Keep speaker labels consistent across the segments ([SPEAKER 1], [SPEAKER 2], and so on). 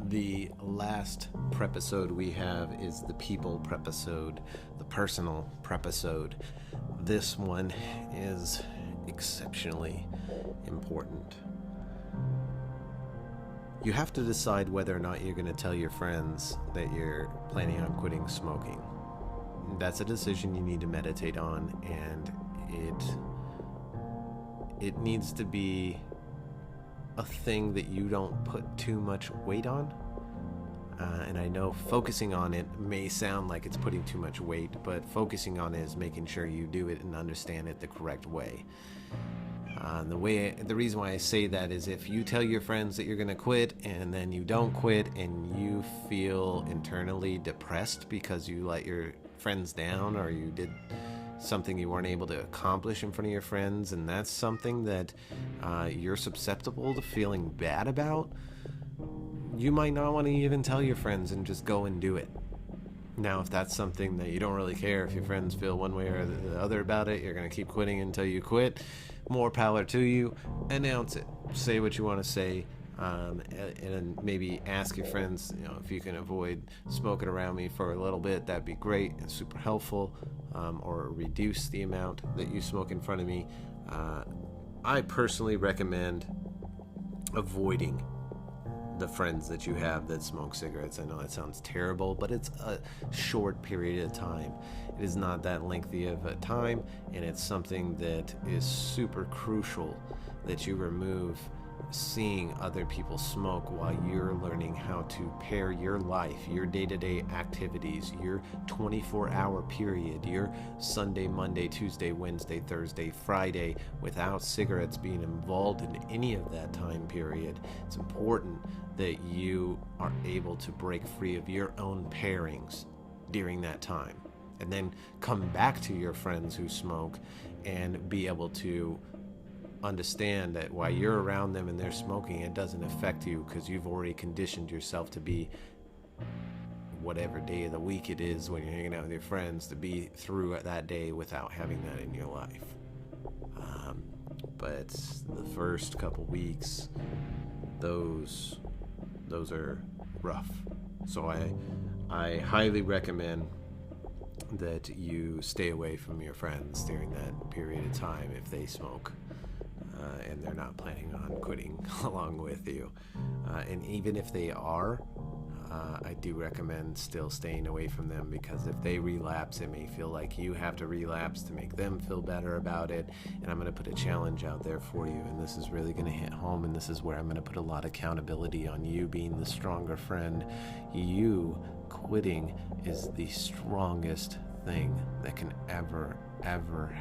[SPEAKER 1] The last Prepisode we have is the people Prepisode, the personal Prepisode. This one is exceptionally important. You have to decide whether or not you're going to tell your friends that you're planning on quitting smoking. That's a decision you need to meditate on, and it needs to be a thing that you don't put too much weight on. And I know focusing on it may sound like it's putting too much weight, but focusing on it is making sure you do it and understand it the correct way. The reason why I say that is if you tell your friends that you're going to quit and then you don't quit and you feel internally depressed because you let your friends down or you did something you weren't able to accomplish in front of your friends, and that's something that you're susceptible to feeling bad about, you might not want to even tell your friends and just go and do it. Now, if that's something that you don't really care if your friends feel one way or the other about it, you're going to keep quitting until you quit, more power to you. Announce it. Say what you want to say. And maybe ask your friends, if you can avoid smoking around me for a little bit, that'd be great and super helpful. Or reduce the amount that you smoke in front of me. I personally recommend avoiding the friends that you have that smoke cigarettes. I know that sounds terrible, but it's a short period of time. It is not that lengthy of a time, and it's something that is super crucial that you remove seeing other people smoke while you're learning how to pair your life, your day-to-day activities, your 24-hour period, your Sunday, Monday, Tuesday, Wednesday, Thursday, Friday, without cigarettes being involved in any of that time period. It's important that you are able to break free of your own pairings during that time, and then come back to your friends who smoke and be able to understand that while you're around them and they're smoking, it doesn't affect you because you've already conditioned yourself to be whatever day of the week it is when you're hanging out with your friends, to be through that day without having that in your life. But the first couple weeks, those are rough. So I highly recommend that you stay away from your friends during that period of time if they smoke. And they're not planning on quitting along with you. And even if they are, I do recommend still staying away from them, because if they relapse, it may feel like you have to relapse to make them feel better about it. And I'm going to put a challenge out there for you, and this is really going to hit home, and this is where I'm going to put a lot of accountability on you being the stronger friend. You quitting is the strongest thing that can ever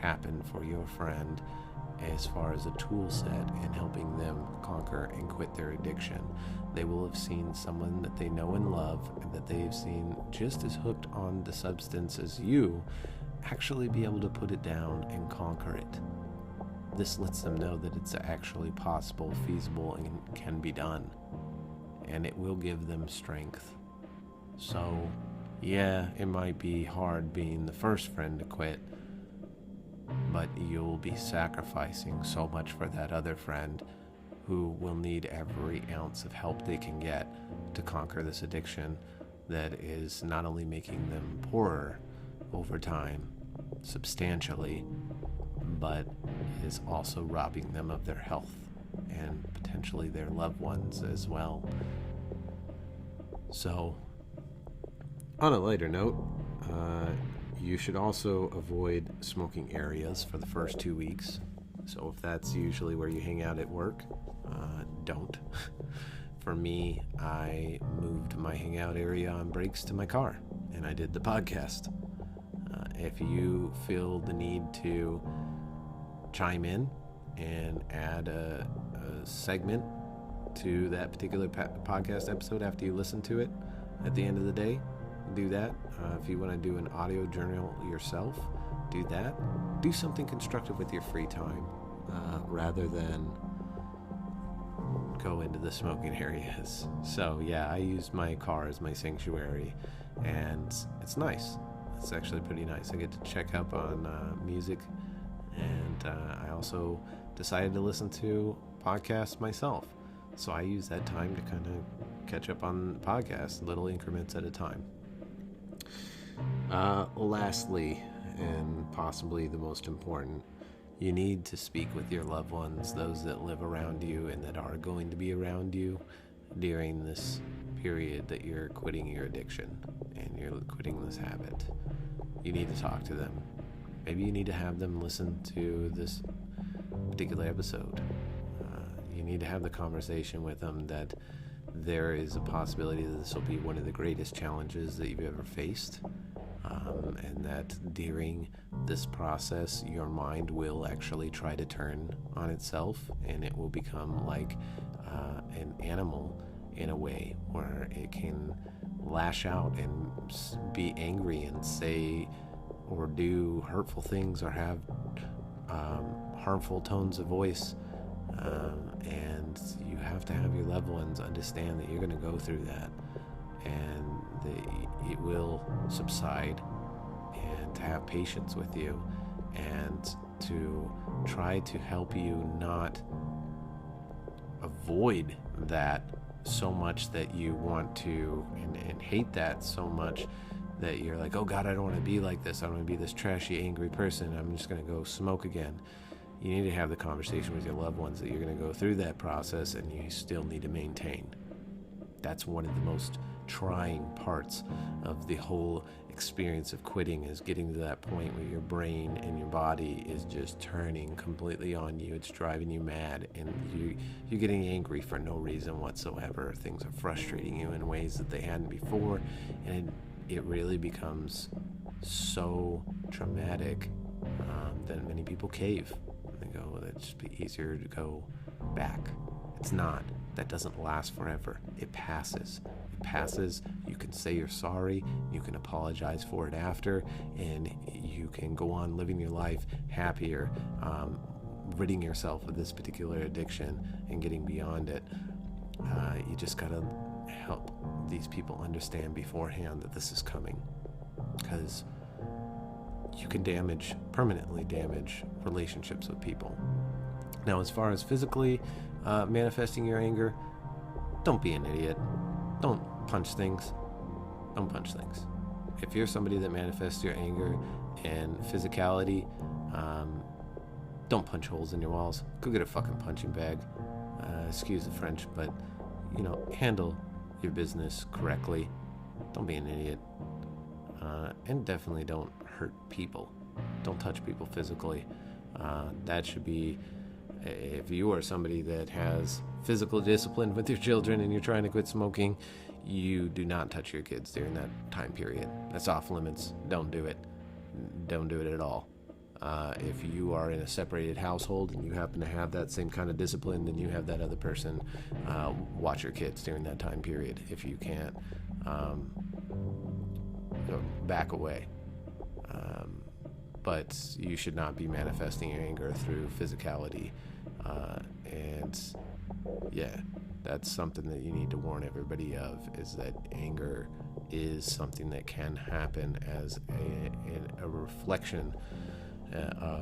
[SPEAKER 1] happen for your friend, as far as a tool set in helping them conquer and quit their addiction. They will have seen someone that they know and love, and that they've seen just as hooked on the substance as you, actually be able to put it down and conquer it. This lets them know that it's actually possible, feasible, and can be done. And it will give them strength. So, yeah, it might be hard being the first friend to quit, but you'll be sacrificing so much for that other friend who will need every ounce of help they can get to conquer this addiction that is not only making them poorer over time, substantially, but is also robbing them of their health and potentially their loved ones as well. So, on a lighter note, you should also avoid smoking areas for the first 2 weeks. So if that's usually where you hang out at work, don't. For me, I moved my hangout area on breaks to my car, and I did the podcast. If you feel the need to chime in and add a segment to that particular podcast episode after you listen to it at the end of the day, do that. If you want to do an audio journal yourself, do that. Do something constructive with your free time rather than go into the smoking areas. So yeah, I use my car as my sanctuary, and it's nice. It's actually pretty nice. I get to check up on music, and I also decided to listen to podcasts myself. So I use that time to kind of catch up on podcasts, little increments at a time. Lastly, and possibly the most important, you need to speak with your loved ones, those that live around you and that are going to be around you during this period that you're quitting your addiction and you're quitting this habit. You need to talk to them. Maybe you need to have them listen to this particular episode. You need to have the conversation with them that there is a possibility that this will be one of the greatest challenges that you've ever faced, and that during this process your mind will actually try to turn on itself and it will become like an animal in a way where it can lash out and be angry and say or do hurtful things or have harmful tones of voice, and you have to have your loved ones understand that you're going to go through that and it will subside, and to have patience with you and to try to help you not avoid that so much that you want to and hate that so much that you're like, oh God, I don't want to be like this. I don't want to be this trashy, angry person. I'm just going to go smoke again. You need to have the conversation with your loved ones that you're going to go through that process and you still need to maintain. That's one of the most trying parts of the whole experience of quitting, is getting to that point where your brain and your body is just turning completely on you. It's driving you mad and you're getting angry for no reason whatsoever. Things are frustrating you in ways that they hadn't before, and it really becomes so traumatic that many people cave. They go, well, it'd just be easier to go back. It's not. That doesn't last forever. It passes. It passes. You can say you're sorry. You can apologize for it after, and you can go on living your life happier, ridding yourself of this particular addiction and getting beyond it. You just gotta help these people understand beforehand that this is coming, because you can permanently damage relationships with people. Now, as far as physically manifesting your anger, don't be an idiot. Don't punch things. Don't punch things. If you're somebody that manifests your anger and physicality, don't punch holes in your walls. Go get a fucking punching bag. Excuse the French, but handle your business correctly. Don't be an idiot. And definitely don't hurt people. Don't touch people physically. That should be, if you are somebody that has physical discipline with your children and you're trying to quit smoking, you do not touch your kids during that time period. That's off limits. Don't do it. Don't do it at all. If you are in a separated household and you happen to have that same kind of discipline, then you have that other person watch your kids during that time period. If you can't, back away. But you should not be manifesting your anger through physicality. And yeah, that's something that you need to warn everybody of, is that anger is something that can happen as a reflection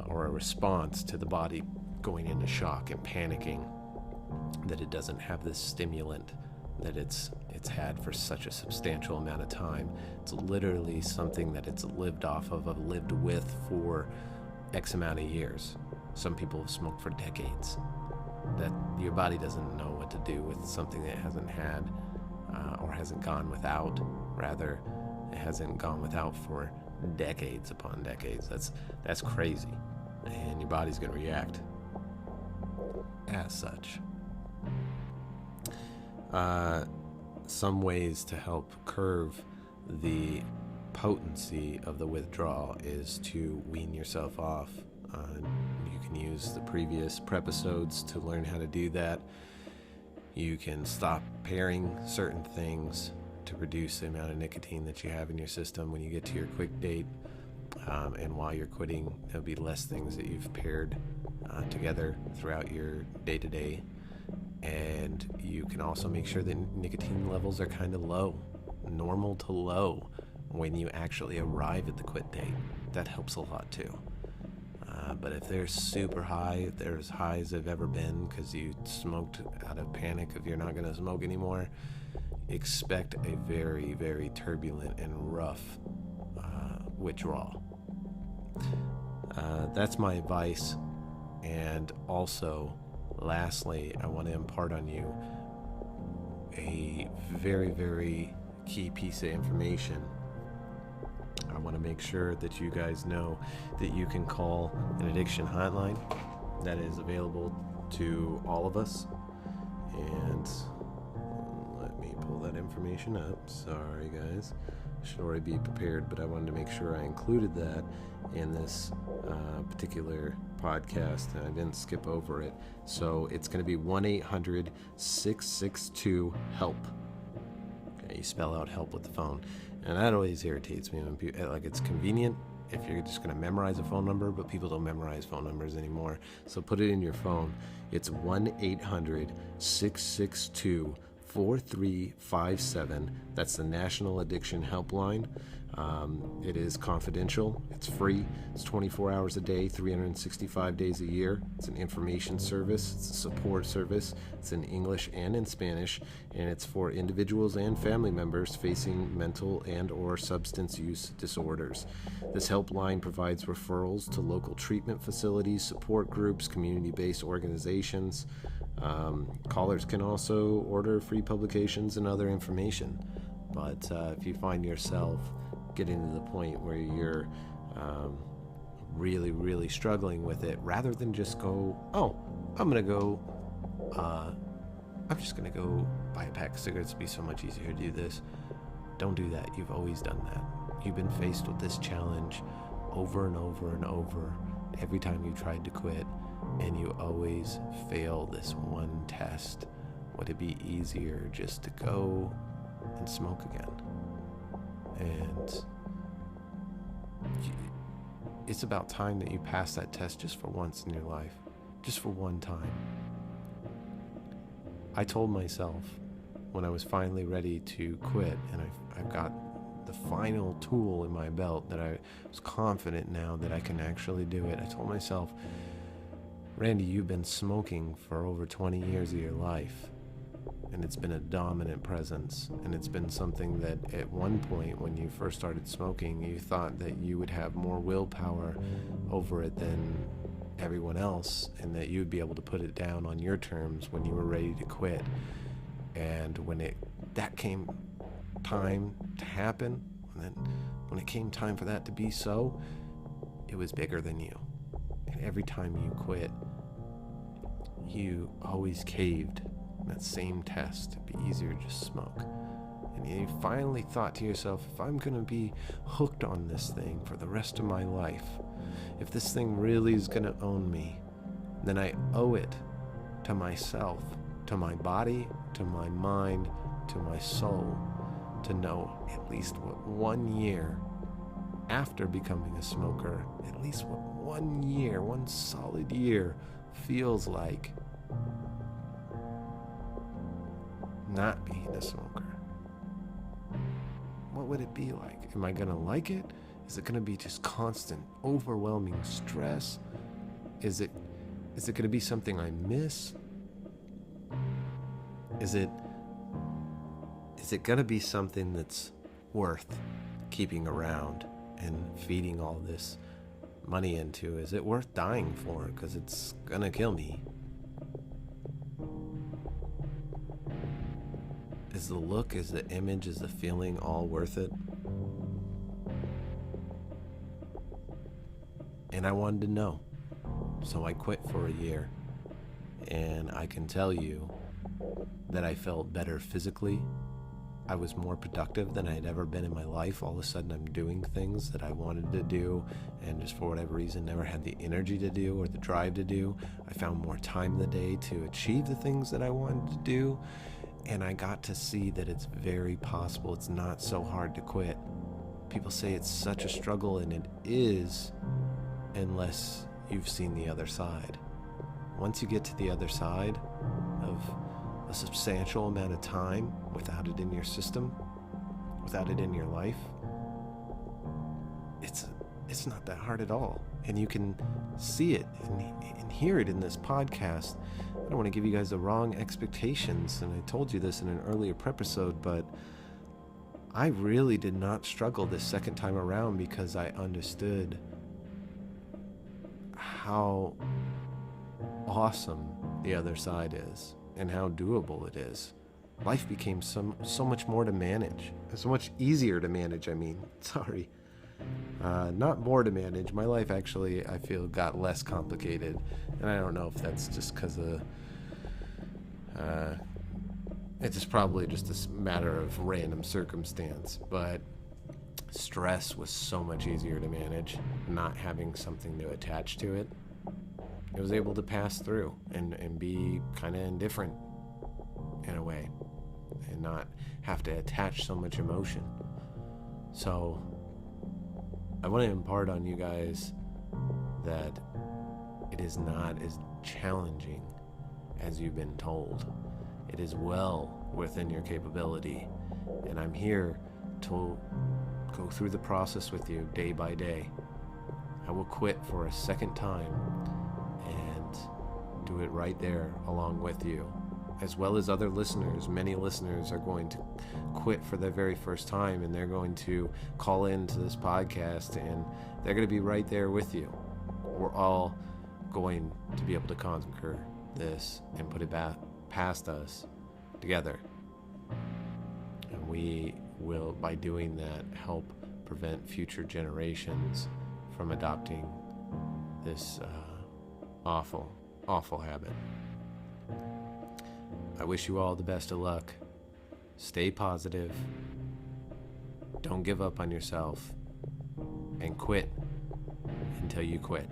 [SPEAKER 1] or a response to the body going into shock and panicking, that it doesn't have this stimulant that it's had for such a substantial amount of time. It's literally something that it's lived off of, lived with for X amount of years. Some people have smoked for decades. That your body doesn't know what to do with something that it hasn't had or hasn't gone without. Rather, it hasn't gone without for decades upon decades. That's crazy, and your body's going to react as such. Some ways to help curve the potency of the withdrawal is to wean yourself off. You can use the previous Prepisodes to learn how to do that. You can stop pairing certain things to reduce the amount of nicotine that you have in your system when you get to your quit date. And while you're quitting, there'll be less things that you've paired together throughout your day-to-day. And you can also make sure that nicotine levels are kind of low, normal to low, when you actually arrive at the quit date. That helps a lot too. But if they're super high, if they're as high as they've ever been because you smoked out of panic if you're not going to smoke anymore, expect a very, very turbulent and rough withdrawal. That's my advice. And also, lastly, I want to impart on you a very, very key piece of information. I want to make sure that you guys know that you can call an addiction hotline that is available to all of us. And let me pull that information up. Sorry, guys. Should already be prepared, but I wanted to make sure I included that in this particular podcast, and I didn't skip over it. So it's going to be 1-800-662-HELP. Okay, you spell out help with the phone. And that always irritates me when people, like, it's convenient if you're just going to memorize a phone number, but people don't memorize phone numbers anymore. So put it in your phone. It's 1-800-662-4357. That's the National Addiction Helpline. It is confidential. It's free. It's 24 hours a day, 365 days a year. It's an information service. It's a support service. It's in English and in Spanish, and it's for individuals and family members facing mental and or substance use disorders. This helpline provides referrals to local treatment facilities, support groups, community-based organizations. Callers can also order free publications and other information. But if you find yourself getting to the point where you're really, really struggling with it, rather than just go, I'm just going to go buy a pack of cigarettes. It'd be so much easier to do this. Don't do that. You've always done that. You've been faced with this challenge over and over and over every time you tried to quit, and you always fail this one test. Would it be easier just to go and smoke again? And it's about time that you pass that test just for once in your life, just for one time. I told myself when I was finally ready to quit, and I've got the final tool in my belt, that I was confident now that I can actually do it. I told myself, Randy, you've been smoking for over 20 years of your life, and it's been a dominant presence, and it's been something that at one point when you first started smoking, you thought that you would have more willpower over it than everyone else, and that you would be able to put it down on your terms when you were ready to quit. And when that came time to happen, and then when it came time for that to be so, it was bigger than you. And every time you quit, you always caved that same test. It'd be easier to just smoke. And you finally thought to yourself, if I'm going to be hooked on this thing for the rest of my life, if this thing really is going to own me, then I owe it to myself, to my body, to my mind, to my soul, to know at least what 1 year after becoming a smoker, at least what 1 year, one solid year feels like not being a smoker. What would it be like? Am I going to like it? Is it going to be just constant, overwhelming stress? Is it going to be something I miss? Is it going to be something that's worth keeping around and feeding all this money into? Is it worth dying for? Because it's going to kill me. Is the look, is the image, is the feeling all worth it? And I wanted to know. So I quit for a year. And I can tell you that I felt better physically. I was more productive than I had ever been in my life. All of a sudden I'm doing things that I wanted to do, and just for whatever reason never had the energy to do or the drive to do. I found more time in the day to achieve the things that I wanted to do. And I got to see that it's very possible. It's not so hard to quit. People say it's such a struggle, and it is, unless you've seen the other side. Once you get to the other side of a substantial amount of time without it in your system, without it in your life, it's not that hard at all. And you can see it and hear it in this podcast. I don't want to give you guys the wrong expectations, and I told you this in an earlier Prepisode, but I really did not struggle this second time around because I understood how awesome the other side is and how doable it is. Life became so much more to manage. So much easier to manage, sorry. Not more to manage. My life actually, I feel, got less complicated. And I don't know if that's just because of... it's probably just a matter of random circumstance. But stress was so much easier to manage. Not having something to attach to it. I was able to pass through and be kind of indifferent in a way. And not have to attach so much emotion. So I want to impart on you guys that it is not as challenging as you've been told. It is well within your capability, and I'm here to go through the process with you day by day. I will quit for a second time and do it right there along with you, as well as other listeners. Many listeners are going to quit for the very first time, and they're going to call into this podcast, and they're going to be right there with you. We're all going to be able to conquer this and put it back past us together. And we will, by doing that, help prevent future generations from adopting this awful habit. I wish you all the best of luck. Stay positive. Don't give up on yourself. And quit until you quit.